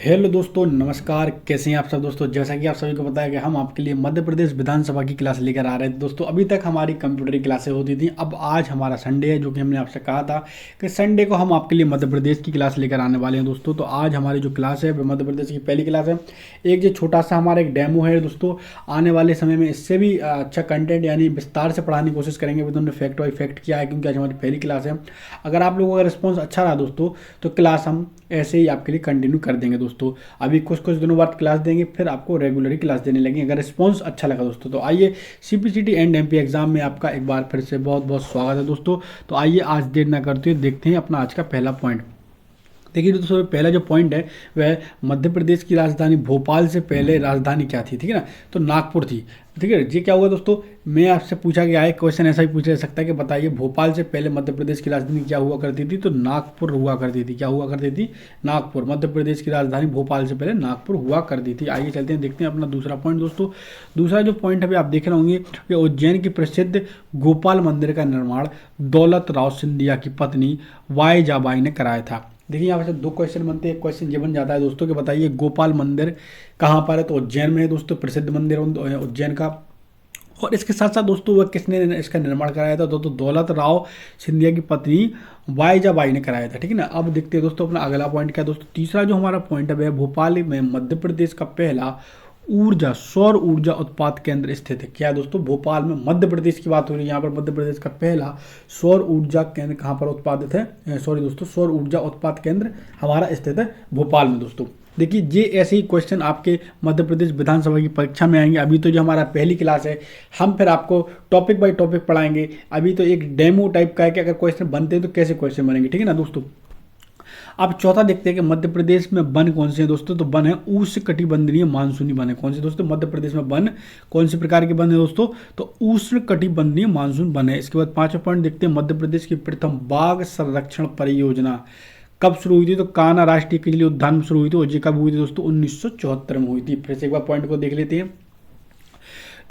Hello दोस्तों, नमस्कार। कैसे हैं आप सब दोस्तों। जैसा कि आप सभी को पता है कि हम आपके लिए मध्य प्रदेश विधानसभा की क्लास लेकर आ रहे थे दोस्तों। अभी तक हमारी कंप्यूटर की क्लासें होती थी। अब आज हमारा संडे है, जो कि हमने आपसे कहा था कि संडे को हम आपके लिए मध्य प्रदेश की क्लास लेकर आने वाले हैं दोस्तों। तो आज हमारी जो क्लास है वो मध्य प्रदेश की पहली क्लास है। एक जो छोटा सा हमारा एक डेमो है दोस्तों, आने वाले समय में इससे भी अच्छा कंटेंट यानी विस्तार से पढ़ाने की कोशिश करेंगे। भी तुमने फैक्ट बाई फैक्ट किया है, क्योंकि आज हमारी पहली क्लास है। अगर आप लोगों का रिस्पॉन्स अच्छा रहा दोस्तों, तो क्लास हम ऐसे ही आपके लिए कंटिन्यू कर देंगे दोस्तों। अभी कुछ कुछ दिनों बाद क्लास देंगे, फिर आपको रेगुलर ही क्लास देने लगेंगे अगर रिस्पॉन्स अच्छा लगा दोस्तों। तो आइए, सीपीसीटी एंड एमपी एग्जाम में आपका एक बार फिर से बहुत बहुत स्वागत है दोस्तों। तो आइए, आज देर ना करते हुए देखते हैं अपना आज का पहला पॉइंट। देखिए दोस्तों, पहला जो पॉइंट है वह मध्य प्रदेश की राजधानी भोपाल से पहले राजधानी क्या थी, ठीक है ना। तो नागपुर थी, ठीक है। ये क्या हुआ दोस्तों, मैं आपसे पूछा गया है क्वेश्चन, ऐसा ही पूछा जा सकता है कि बताइए भोपाल से पहले मध्य प्रदेश की राजधानी क्या हुआ करती थी। तो नागपुर हुआ करती थी। क्या हुआ करती थी? नागपुर। मध्य प्रदेश की राजधानी भोपाल से पहले नागपुर हुआ करती थी। आइए चलते हैं, देखते हैं अपना दूसरा पॉइंट दोस्तों। दूसरा जो पॉइंट अभी आप देख रहे होंगे कि उज्जैन की प्रसिद्ध गोपाल मंदिर का निर्माण दौलत राव सिंधिया की पत्नी वाइजाबाई ने कराया था। देखिए, यहाँ से दो क्वेश्चन बनते हैं। एक क्वेश्चन ये बन जाता है दोस्तों कि बताइए गोपाल मंदिर कहाँ पर है। तो उज्जैन में है दोस्तों, प्रसिद्ध मंदिर उज्जैन का। और इसके साथ साथ दोस्तों वह किसने इसका निर्माण कराया था? तो दौलत राव सिंधिया की पत्नी वाइजाबाई ने कराया था, ठीक है ना। अब देखते हैं दोस्तों अपना अगला पॉइंट क्या है दोस्तों। तीसरा जो हमारा पॉइंट है भोपाल में मध्य प्रदेश का पहला सौर ऊर्जा उत्पाद केंद्र स्थित है। क्या है दोस्तों? भोपाल में। मध्य प्रदेश की बात हो रही है यहाँ पर। मध्य प्रदेश का पहला सौर ऊर्जा केंद्र कहाँ पर उत्पादित है? सॉरी दोस्तों, सौर ऊर्जा उत्पाद केंद्र हमारा स्थित है भोपाल में दोस्तों। देखिए, ये ऐसे ही क्वेश्चन आपके मध्य प्रदेश विधानसभा की परीक्षा में आएंगे। अभी तो जो हमारा पहली क्लास है, हम फिर आपको टॉपिक बाय टॉपिक पढ़ाएंगे। अभी तो एक डेमो टाइप का है कि अगर क्वेश्चन बनते हैं तो कैसे क्वेश्चन बनेंगे, ठीक है ना दोस्तों। अब चौथा देखते हैं कि मध्य प्रदेश में वन कौन से हैं दोस्तों। तो वन है उष्णकटिबंधीय मानसूनी वन है। कौन से दोस्तों? मध्य प्रदेश में वन कौन से प्रकार के वन है दोस्तों? तो उष्णकटिबंधीय मानसून वन है। इसके बाद पांचवा पॉइंट देखते हैं, मध्य प्रदेश की प्रथम बाघ संरक्षण परियोजना कब शुरू हुई थी। तो कान्हा राष्ट्रीय केंद्रीय उद्यान में शुरू हुई थी। और ये कब हुई थी दोस्तों? 1974 में हुई थी। फिर से एक बार पॉइंट को देख लेते हैं।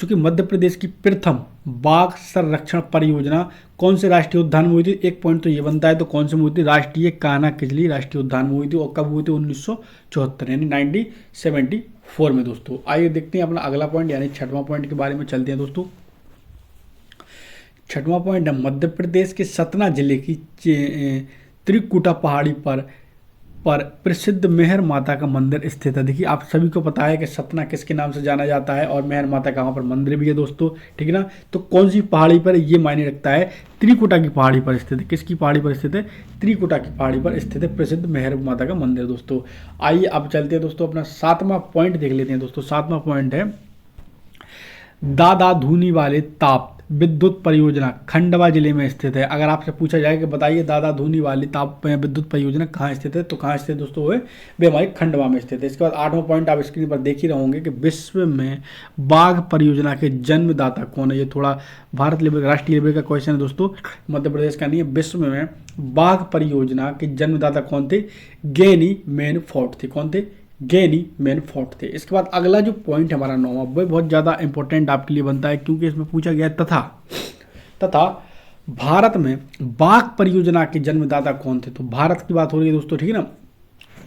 चूंकि मध्य प्रदेश की प्रथम बाघ संरक्षण परियोजना कौन से राष्ट्रीय उद्यान में हुई थी? एक पॉइंट तो ये बनता है। तो कौन से में हुई थी? राष्ट्रीय कान्हा किजली राष्ट्रीय उद्यान में हुई थी। और कब हुई थी? 1974 यानी 1974 में दोस्तों। आइए देखते हैं अपना अगला पॉइंट यानी छठवां पॉइंट के बारे में चलते हैं दोस्तों। छठवां पॉइंट है, मध्य प्रदेश के सतना जिले की त्रिकुटा पहाड़ी पर प्रसिद्ध मेहर माता का मंदिर स्थित है। देखिए, आप सभी को पता है कि सतना किसके नाम से जाना जाता है और मेहर माता का वहाँ पर मंदिर भी है दोस्तों, ठीक है ना। तो कौन सी पहाड़ी पर ये मायने रखता है? त्रिकुटा की पहाड़ी पर स्थित है। किसकी पहाड़ी पर स्थित है? त्रिकुटा की पहाड़ी पर स्थित है प्रसिद्ध मेहर माता का मंदिर दोस्तों। आइए अब चलते हैं दोस्तों, अपना सातवां पॉइंट देख लेते हैं दोस्तों। सातवां पॉइंट है, दादा धूनी वाले ताप विद्युत परियोजना खंडवा जिले में स्थित है। अगर आपसे पूछा जाए कि बताइए दादा धूनी वाली ताप विद्युत परियोजना कहाँ स्थित है, तो कहाँ स्थित दोस्तों? वे हमारे खंडवा में स्थित है। इसके बाद आठवां पॉइंट आप स्क्रीन पर देख ही रहोगे कि विश्व में बाघ परियोजना के जन्मदाता कौन है। ये थोड़ा भारत लेवल राष्ट्रीय लेवल का क्वेश्चन है दोस्तों, मध्य प्रदेश का नहीं है। विश्व में बाघ परियोजना के जन्मदाता कौन थे? गेनी मेन फोर्ट थे। कौन थे? गेनी मेन फोर्ट थे। इसके बाद अगला जो पॉइंट हमारा नौवां, वो बहुत ज़्यादा इंपॉर्टेंट आपके लिए बनता है, क्योंकि इसमें पूछा गया है तथा भारत में बाघ परियोजना के जन्मदाता कौन थे। तो भारत की बात हो रही है दोस्तों, ठीक है ना।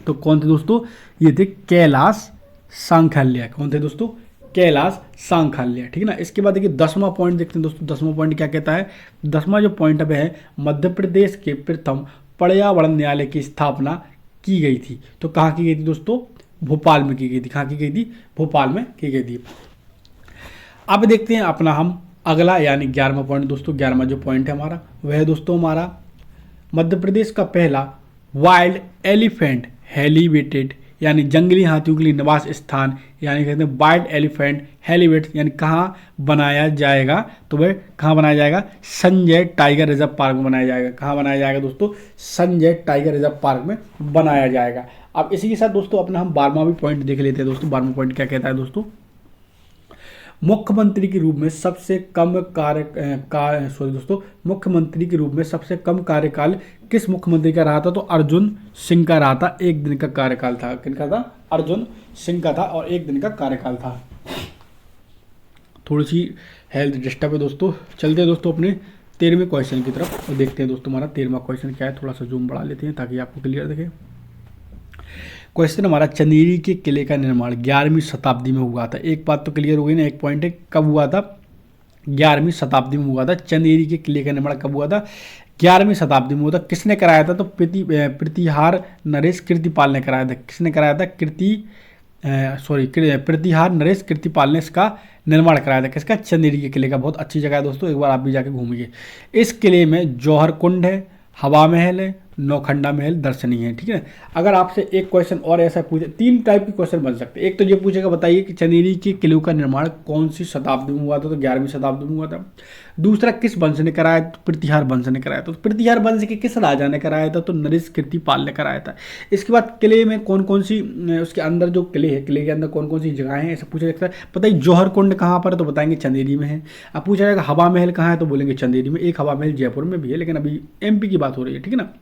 तो कौन थे दोस्तों? ये थे कैलाश सांखल्य। कौन थे दोस्तों? कैलाश सांखल्य, ठीक है ना। इसके बाद देखिए 10वां पॉइंट देखते हैं दोस्तों। 10वां पॉइंट क्या कहता है? 10वां जो पॉइंट अब है, मध्य प्रदेश के प्रथम पर्यावरण न्यायालय की स्थापना की गई थी। तो कहाँ की गई थी दोस्तों? भोपाल में की गई थी। कहाँ की गई थी? भोपाल में की गई थी। अब देखते हैं अपना हम अगला यानी 11वां पॉइंट दोस्तों। 11वां जो पॉइंट है हमारा, वह है दोस्तों हमारा मध्य प्रदेश का पहला वाइल्ड एलिफेंट हेलीवेटेड यानी जंगली हाथियों के लिए निवास स्थान यानी कहते हैं वाइल्ड एलिफेंट हेलीवेट यानी कहाँ बनाया जाएगा। तो वह कहाँ बनाया जाएगा? संजय टाइगर रिजर्व पार्क में बनाया जाएगा। कहाँ बनाया जाएगा दोस्तों? संजय टाइगर रिजर्व पार्क में बनाया जाएगा। अब इसी के साथ दोस्तों अपना हम 12वां भी पॉइंट देख लेते हैं दोस्तों। 12वां पॉइंट क्या कहता है दोस्तों? मुख्यमंत्री के रूप में सबसे कम मुख्यमंत्री के रूप में सबसे कम कार्यकाल किस मुख्यमंत्री का रहा था? तो अर्जुन सिंह का रहा था। एक दिन का कार्यकाल था। किनका था? अर्जुन सिंह का था और एक दिन का कार्यकाल था। थोड़ी सी हेल्थ डिस्टर्ब है दोस्तों। चलते हैं दोस्तों अपने 13वें क्वेश्चन की तरफ और देखते हैं दोस्तों हमारा 13वां क्वेश्चन क्या है। थोड़ा सा जूम बढ़ा लेते हैं ताकि आपको क्लियर दिखे। क्वेश्चन हमारा, चंदेरी के किले का निर्माण 11वीं शताब्दी में हुआ था। एक बात तो क्लियर हो गई ना, एक पॉइंट है, कब हुआ था? 11वीं शताब्दी में हुआ था। चंदेरी के किले का निर्माण कब हुआ था? 11वीं शताब्दी में हुआ था। किसने कराया था? तो प्रतिहार नरेश कीर्तिपाल ने कराया था। किसने कराया था? प्रतिहार नरेश कीर्तिपाल ने इसका निर्माण कराया था। किसका? चंदेरी के किले का। बहुत अच्छी जगह है दोस्तों, एक बार आप भी जाके घूमिए। इस किले में जौहर कुंड है, हवा महल है, नौखंडा महल दर्शनीय है। ठीक है, अगर आपसे एक क्वेश्चन और ऐसा पूछे, 3 टाइप के क्वेश्चन बन सकते हैं। एक तो ये पूछेगा, बताइए कि चंदेरी के किले का निर्माण कौन सी शताब्दी में हुआ था? तो 11वीं शताब्दी में हुआ था। दूसरा, किस वंश ने कराया? तो प्रतिहार वंश ने कराया था। तो प्रतिहार वंश के किस राजा ने कराया था? तो नरेश कीर्तिपाल ने कराया था। इसके बाद किले में कौन कौन सी, उसके अंदर जो किले है, किले के अंदर कौन कौन सी जगह हैं, ऐसा पूछा जाता है। बताइए जौहर कुंड कहाँ पर है? तो बताएंगे चंदेरी में है। अब पूछा जाएगा हवा महल कहाँ है? तो बोलेंगे चंदेरी में। एक हवा महल जयपुर में भी है, लेकिन अभी MP की बात हो रही है। ठीक है ना।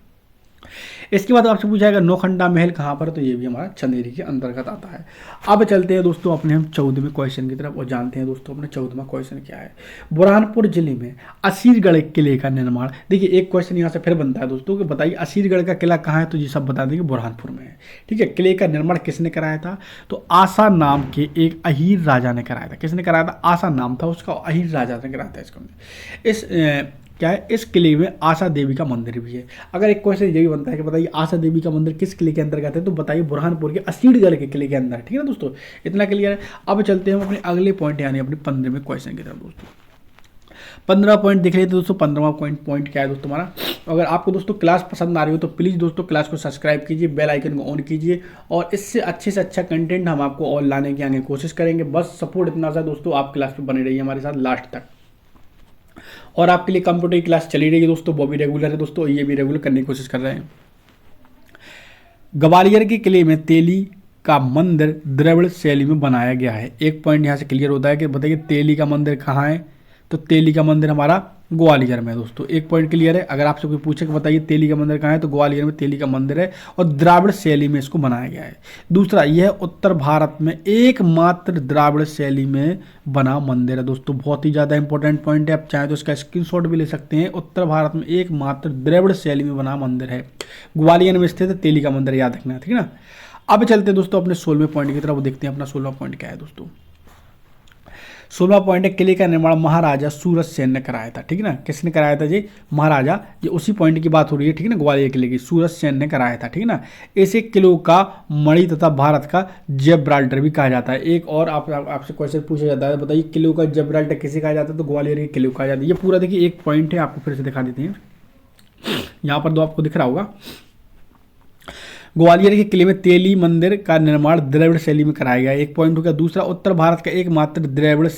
इसके बाद आपसे पूछा जाएगा नौखंडा महल कहाँ पर? तो ये भी हमारा चंदेरी के अंतर्गत आता है। अब चलते हैं दोस्तों अपने हम 14वें क्वेश्चन की तरफ और जानते हैं दोस्तों अपने 14वां क्वेश्चन क्या है। बुरहानपुर जिले में असीरगढ़ किले का निर्माण। देखिए एक क्वेश्चन यहाँ से फिर बनता है दोस्तों कि बताइए असीरगढ़ का किला कहाँ है? तो ये सब बता देंगे बुरहानपुर में है। ठीक है, किले का निर्माण किसने कराया था? तो आसा नाम के एक अहीर राजा ने कराया था। किसने कराया था? आसा नाम था उसका, अहीर राजा ने कराया था इसको। इस क्या है? इस किले में आशा देवी का मंदिर भी है। अगर एक क्वेश्चन ये भी बनता है कि बताइए आशा देवी का मंदिर किस किले के अंतर्गत है? तो बताइए बुरहानपुर के असीरगढ़ के किले के अंदर। ठीक है ना दोस्तों, इतना क्लियर है। अब चलते हैं हम अपने अगले पॉइंट यानी अपने 15वें क्वेश्चन की तरफ दोस्तों। 15वां पॉइंट देख लेते दोस्तों। 15वां पॉइंट क्या है दोस्तों हमारा? अगर आपको दोस्तों क्लास पसंद आ रही हो तो प्लीज़ दोस्तों क्लास को सब्सक्राइब कीजिए, बेल आइकन को ऑन कीजिए, और इससे अच्छे से अच्छा कंटेंट हम आपको और लाने की आगे कोशिश करेंगे। बस सपोर्ट इतना सा दोस्तों, आप क्लास पर बने रहिए हमारे साथ लास्ट तक। और आपके लिए कंप्यूटर की क्लास चली रही है दोस्तों, वो भी रेगुलर है दोस्तों, ये भी रेगुलर करने की कोशिश कर रहे हैं। ग्वालियर के किले में तेली का मंदिर द्रविड़ शैली में बनाया गया है। एक पॉइंट यहाँ से क्लियर होता है कि बताइए तेली का मंदिर कहाँ है? तो तेली का मंदिर हमारा ग्वालियर में है दोस्तों। एक पॉइंट क्लियर है। अगर आपसे कोई पूछे कि बताइए तेली का मंदिर कहाँ है? तो ग्वालियर में तेली का मंदिर है और द्राविड़ शैली में इसको बनाया गया है। दूसरा, यह उत्तर भारत में एकमात्र द्राविड़ शैली में बना मंदिर है दोस्तों। बहुत ही ज़्यादा इंपॉर्टेंट पॉइंट है, आप चाहें तो इसका स्क्रीनशॉट भी ले सकते हैं। उत्तर भारत में एकमात्र द्रविड़ शैली में बना मंदिर है, ग्वालियर में स्थित तेली का मंदिर, याद रखना है। ठीक है ना। अब चलते हैं दोस्तों अपने 16वें पॉइंट की तरफ, देखते हैं अपना 16वां पॉइंट क्या है दोस्तों। 16वां पॉइंट है, किले का निर्माण महाराजा सूरज सेन ने कराया था। ठीक है ना। किसने कराया था जी? महाराजा। ये उसी पॉइंट की बात हो रही है। ठीक है ना, ग्वालियर किले की सूरज सेन ने कराया था। ठीक है ना। इसे किलों का मणि तथा भारत का जिब्राल्टर भी कहा जाता है। एक और आपसे क्वेश्चन पूछा जाता है, बताइए किलों का जिब्राल्टर किसे कहा जाता है? तो ग्वालियर के किले को कहा जाता है। ये पूरा देखिए एक पॉइंट है, आपको फिर से दिखा देते हैं। यहाँ पर दो आपको दिख रहा होगा, ग्वालियर के किले में तेली मंदिर का निर्माण द्रविड़ शैली में कराया गया। एक पॉइंट हो गया। दूसरा, उत्तर भारत का एकमात्र द्रविड़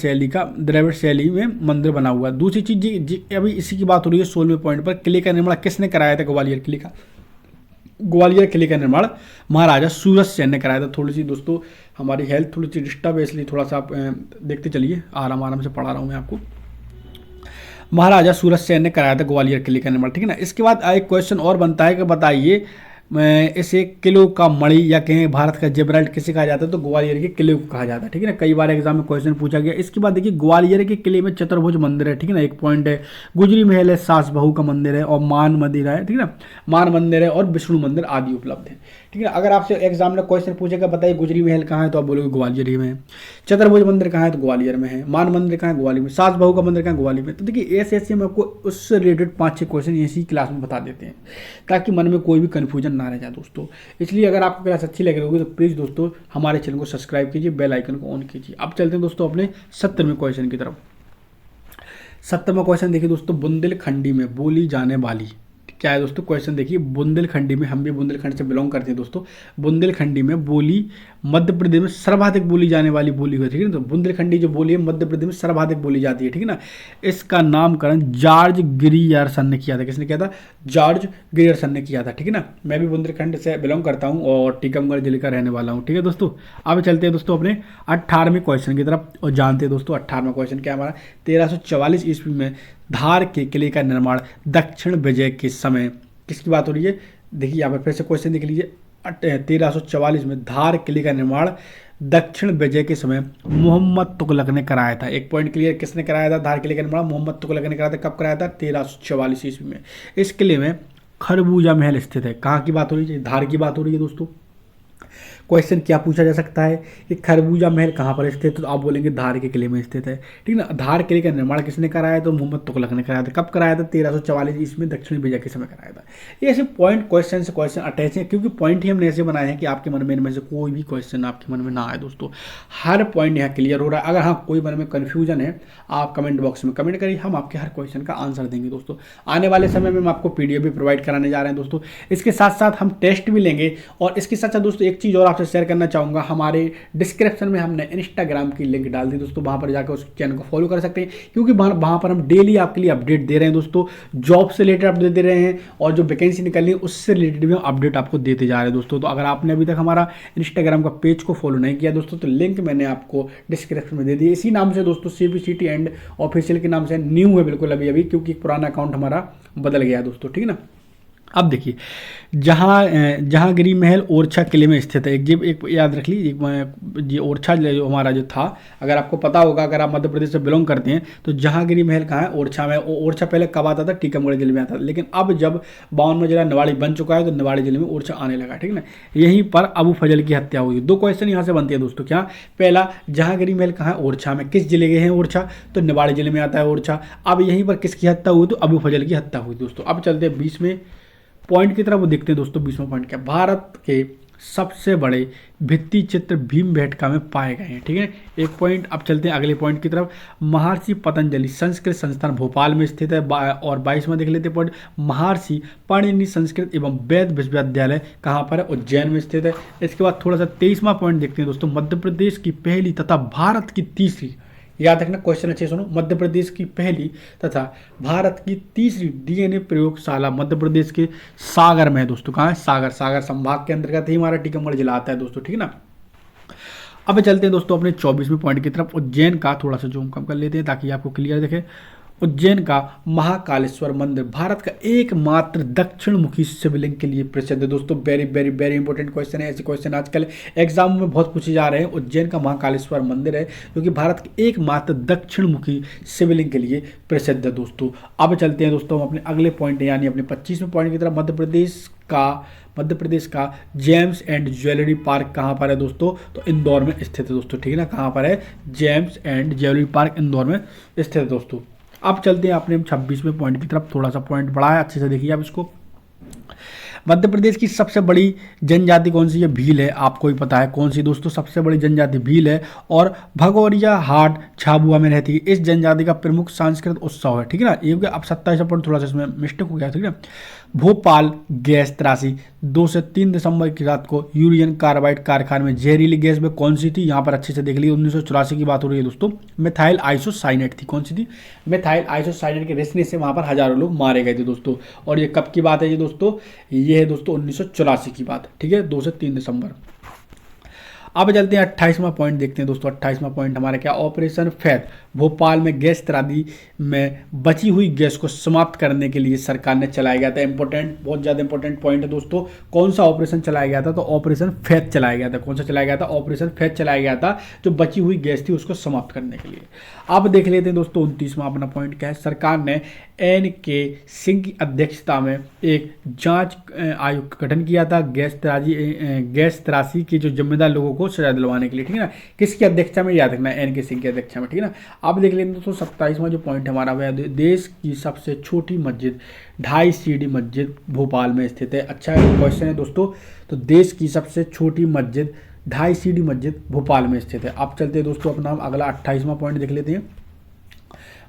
शैली में मंदिर बना हुआ। दूसरी चीज अभी इसी की बात हो रही है 16वें पॉइंट पर, किले का निर्माण किसने कराया था? ग्वालियर किले का निर्माण महाराजा सूरज सेन ने कराया था। थोड़ी सी दोस्तों हमारी हेल्थ थोड़ी सी डिस्टर्ब है, इसलिए थोड़ा सा आप देखते चलिए, आराम से पढ़ा रहा हूँ मैं आपको। महाराजा सूरज सेन ने कराया था ग्वालियर किले का निर्माण। ठीक है ना। इसके बाद एक क्वेश्चन और बनता है कि बताइए इसे किलो का मणि या कहें भारत का जिब्राल्टर किसे कहा जाता है? तो ग्वालियर के किले को कहा जाता है। ठीक है ना, कई बार एग्जाम में क्वेश्चन पूछा गया। इसके बाद देखिए ग्वालियर के किले में चतुर्भुज मंदिर है। ठीक है ना, एक पॉइंट है। गुजरी महल है, सास बहू का मंदिर है, और मान मंदिर है। ठीक है ना, मान मंदिर है और विष्णु मंदिर आदि उपलब्ध है। ठीक है ना। अगर आपसे एग्जाम में क्वेश्चन पूछेगा बताइए गुजरी महल कहाँ है? तो आप बोलोगे ग्वालियर ही में है। चतुर्भुज मंदिर कहाँ है? तो ग्वालियर में है। मान मंदिर कहाँ है? ग्वालियर में। सास बहू का मंदिर कहाँ है? ग्वालियर में। तो देखिए ऐसे हम आपको उससे रिलेटेड 5-6 क्वेश्चन इसी क्लास में बता देते हैं, ताकि मन में कोई भी कन्फ्यूजन ना रह जाए दोस्तों। इसलिए अगर आपको क्लास अच्छी लग रही होगी तो प्लीज़ दोस्तों हमारे चैनल को सब्सक्राइब कीजिए, बेल आइकन को ऑन कीजिए। अब चलते हैं दोस्तों अपने 70वें क्वेश्चन की तरफ। 70वां क्वेश्चन देखिए दोस्तों, बुंदेलखंडी में बोली जाने वाली क्या है दोस्तों? क्वेश्चन देखिए, बुंदेलखंडी में, हम भी बुंदेलखंड से बिलोंग करते हैं दोस्तों। बुंदेलखंडी में बोली मध्य प्रदेश में सर्वाधिक बोली जाने वाली बोली है। ठीक है ना। तो बुंदेलखंडी जो बोली है मध्य प्रदेश में सर्वाधिक बोली जाती है। ठीक है ना। इसका नामकरण जॉर्ज ग्रियर्सन ने किया था। किसने किया था? जॉर्ज ग्रियर्सन ने किया था। ठीक है ना। मैं भी बुंदेलखंड से बिलोंग करता हूँ और टीकमगढ़ जिले का रहने वाला हूँ। ठीक है दोस्तों। अब चलते हैं दोस्तों अपने 18वें क्वेश्चन की तरफ और जानते हैं दोस्तों 18वां क्वेश्चन क्या हमारा। 1344 ईस्वी में धार के किले का निर्माण दक्षिण विजय के समय, किसकी बात हो रही है? देखिए यहाँ पर फिर से क्वेश्चन देख लीजिए। 1344 में धार किले का निर्माण दक्षिण विजय के समय मोहम्मद तुगलक ने कराया था। एक पॉइंट क्लियर, किसने कराया था धार किले का निर्माण? मोहम्मद तुगलक ने कराया था। कब कराया था? 1344 ईस्वी में। इस किले में खरबूजा महल स्थित है। कहाँ की बात हो रही है? धार की बात हो रही है दोस्तों। क्वेश्चन क्या पूछा जा सकता है कि खरबूजा महल कहाँ पर स्थित है, तो आप बोलेंगे धार के किले में स्थित है। ठीक ना। धार किले का निर्माण किसने कराया, तो मोहम्मद तुगलक ने कराया था। कब कराया था, 1344 ईस्वी में दक्षिण विजय के समय कराया था। ये ऐसे पॉइंट क्वेश्चन से क्वेश्चन अटैच है, क्योंकि पॉइंट ही हमने ऐसे बनाए हैं कि आपके मन में इनमें से कोई भी क्वेश्चन आपके मन में ना आए दोस्तों। हर पॉइंट यहाँ क्लियर हो रहा है। अगर हाँ कोई मन में कन्फ्यूजन है, आप कमेंट बॉक्स में कमेंट करिए, हम आपके हर क्वेश्चन का आंसर देंगे दोस्तों। आने वाले समय में हम आपको पीडीएफ भी प्रोवाइड कराने जा रहे हैं दोस्तों। इसके साथ साथ हम टेस्ट भी लेंगे। और इसके साथ साथ दोस्तों एक चीज़ और आपसे शेयर करना चाहूँगा, हमारे डिस्क्रिप्शन में हमने इंस्टाग्राम की लिंक डाल दी दोस्तों, वहाँ पर जाकर उस चैनल को फॉलो कर सकते हैं, क्योंकि वहाँ पर हम डेली आपके लिए अपडेट दे रहे हैं दोस्तों। जॉब से रिलेटेड अपडेट दे रहे हैं और जो वैकेंसी निकलनी है उससे रिलेटेड भी हम अपडेट आपको देते जा रहे हैं दोस्तों। तो अगर आपने अभी तक हमारा इंस्टाग्राम का पेज को फॉलो नहीं किया दोस्तों, तो लिंक मैंने आपको डिस्क्रिप्शन में दे दी। इसी नाम से दोस्तों, CPCT एंड ऑफिशियल के नाम से, न्यू है बिल्कुल अभी, क्योंकि पुराना अकाउंट हमारा बदल गया है दोस्तों। ठीक है ना। अब देखिए, जहांगीरी महल ओरछा किले में स्थित है। एक याद रख लीजिए, ये ओरछा जो हमारा जो था, अगर आपको पता होगा, अगर आप मध्य प्रदेश से बिलोंग करते हैं, तो जहांगीरी महल कहाँ है, ओरछा में। ओरछा पहले कब आता था, टीकमगढ़ जिले में आता था, लेकिन अब जब 52वां जिला निवाड़ी बन चुका है, तो निवाड़ी जिले में ओरछा आने लगा। ठीक है ना। यहीं पर अबू फजल की हत्या हुई। दो क्वेश्चन यहाँ से बनती है दोस्तों। क्या, पहला, जहांगीरी महल कहाँ है, ओरछा में। किस जिले के हैं ओरछा, तो निवाड़ी जिले में आता है ओरछा। अब यहीं पर किसकी हत्या हुई, तो अबू फजल की हत्या हुई दोस्तों। अब चलते हैं 20वें पॉइंट की तरफ, वो देखते हैं दोस्तों 20वां पॉइंट क्या। भारत के सबसे बड़े भित्ति चित्र भीमबेटका में पाए गए हैं। ठीक है, एक पॉइंट। अब चलते हैं अगले पॉइंट की तरफ। महर्षि पतंजलि संस्कृत संस्थान भोपाल में स्थित है। और 22वां देख लेते हैं पॉइंट। महर्षि पाणिनि संस्कृत एवं वैद विश्वविद्यालय कहाँ पर है, उज्जैन में स्थित है। इसके बाद थोड़ा सा 23वां पॉइंट देखते हैं दोस्तों। मध्य प्रदेश की पहली तथा भारत की तीसरी, याद रखना क्वेश्चन अच्छे सुनो, मध्य प्रदेश की पहली तथा भारत की तीसरी DNA प्रयोगशाला मध्य प्रदेश के सागर में है दोस्तों। कहाँ है, सागर। सागर संभाग के अंतर्गत ही हमारा टीकमगढ़ जिला आता है दोस्तों। ठीक है ना। अब चलते हैं दोस्तों अपने 24वें पॉइंट की तरफ। उज्जैन का थोड़ा सा जूम कम कर लेते हैं ताकि आपको क्लियर दिखे। उज्जैन का महाकालेश्वर मंदिर भारत का एकमात्र दक्षिण मुखी शिवलिंग के लिए प्रसिद्ध है दोस्तों। Very very very important question है। ऐसे क्वेश्चन आजकल एग्जाम में बहुत पूछे जा रहे हैं। उज्जैन का महाकालेश्वर मंदिर है जो कि भारत के एकमात्र दक्षिण मुखी शिवलिंग के लिए प्रसिद्ध है दोस्तों। अब चलते हैं दोस्तों हम अपने अगले पॉइंट यानी अपने 25वें पॉइंट की तरफ। मध्य प्रदेश का जेम्स एंड ज्वेलरी पार्क कहाँ पर है दोस्तों, तो इंदौर में स्थित है दोस्तों। ठीक है ना। कहाँ पर है, James and jewellery park Indore में स्थित है दोस्तों। अब चलते हैं अपने 26वें पॉइंट की तरफ। थोड़ा सा पॉइंट बड़ा है, अच्छे से देखिए आप इसको। मध्य प्रदेश की सबसे बड़ी जनजाति कौन सी है, भील है। आपको ही पता है कौन सी दोस्तों, सबसे बड़ी जनजाति भील है और भगोरिया हाट झाबुआ में रहती है। इस जनजाति का प्रमुख सांस्कृतिक उत्सव है। ठीक है ना। ये अब 27वां पॉइंट थोड़ा सा इसमें मिस्टेक हो गया। ठीक है। भोपाल गैस त्रासी 2 से 3 दिसंबर की रात को यूरेनियम कार्बाइड कारखाने में जहरीली गैस में कौन सी थी, यहाँ पर अच्छे से देख लीजिए। 1984 की बात हो रही है दोस्तों। मिथाइल आइसोसाइनेट थी। कौन सी थी, मिथाइल आइसोसाइनेट के रिसने से वहाँ पर हजारों लोग मारे गए थे दोस्तों। और ये कब की बात है ये दोस्तों, ये है दोस्तों 1984 की बात। ठीक है, 2 से 3 दिसंबर। अब चलते हैं 28वां पॉइंट देखते हैं दोस्तों। 28वां पॉइंट हमारा क्या, ऑपरेशन फैद। भोपाल में गैस त्रादी में बची हुई गैस को समाप्त करने के लिए सरकार ने चलाया गया था। इंपॉर्टेंट, बहुत ज़्यादा इंपॉर्टेंट पॉइंट है दोस्तों। कौन सा ऑपरेशन चलाया गया था, तो ऑपरेशन फैद चलाया गया था। कौन सा चलाया गया था, ऑपरेशन फैद चलाया गया था, जो बची हुई गैस थी उसको समाप्त करने के लिए। अब देख लेते हैं दोस्तों 29वां अपना पॉइंट क्या है। सरकार ने NK सिंह की अध्यक्षता में एक जांच आयोग का गठन किया था गैस त्रासी के जो जिम्मेदार लोगों को सजा दिलवाने के लिए। ठीक है ना। किसकी अध्यक्षता में, याद रखना है, NK सिंह की अध्यक्षता में। ठीक है ना। अब देख लेते हैं दोस्तों 27वां जो पॉइंट हमारा वह देश की सबसे छोटी मस्जिद 2.5 सीढ़ी मस्जिद भोपाल में स्थित है। अच्छा क्वेश्चन है दोस्तों। तो देश की सबसे छोटी मस्जिद 2.5 सीढ़ी मस्जिद भोपाल में स्थित है। अब चलते हैं दोस्तों अपना अगला 28वां पॉइंट देख लेते हैं।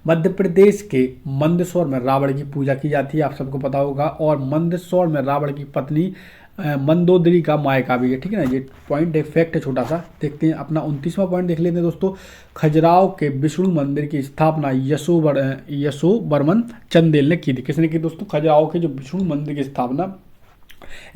मध्य प्रदेश के मंदसौर में रावण की पूजा की जाती है, आप सबको पता होगा। और मंदसौर में रावण की पत्नी मंदोदरी का मायका भी है। ठीक है ना। ये पॉइंट एक फैक्ट है छोटा सा। देखते हैं अपना 29वां पॉइंट देख लेते हैं दोस्तों। खजुराहो के विष्णु मंदिर की स्थापना यशोवर्मन चंदेल ने की थी। किसने की दोस्तों, खजुराहो के जो विष्णु मंदिर की स्थापना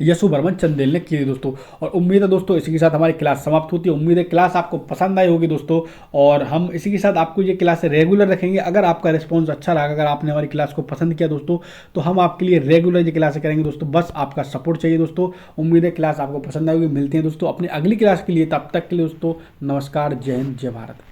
यशोवर्मन चंदेल ने की थी दोस्तों। और उम्मीद है दोस्तों इसी के साथ हमारी क्लास समाप्त होती है। उम्मीद है क्लास आपको पसंद आई होगी दोस्तों, और हम इसी के साथ आपको ये क्लास रेगुलर रखेंगे। अगर आपका रिस्पॉन्स अच्छा रहा, अगर आपने हमारी क्लास को पसंद किया दोस्तों, तो हम आपके लिए रेगुलर ये क्लास करेंगे दोस्तों। बस आपका सपोर्ट चाहिए दोस्तों। उम्मीद है क्लास आपको पसंद आई होगी। मिलते हैं दोस्तों अपनी अगली क्लास के लिए, तब तक के लिए दोस्तों नमस्कार, जय हिंद, जय भारत।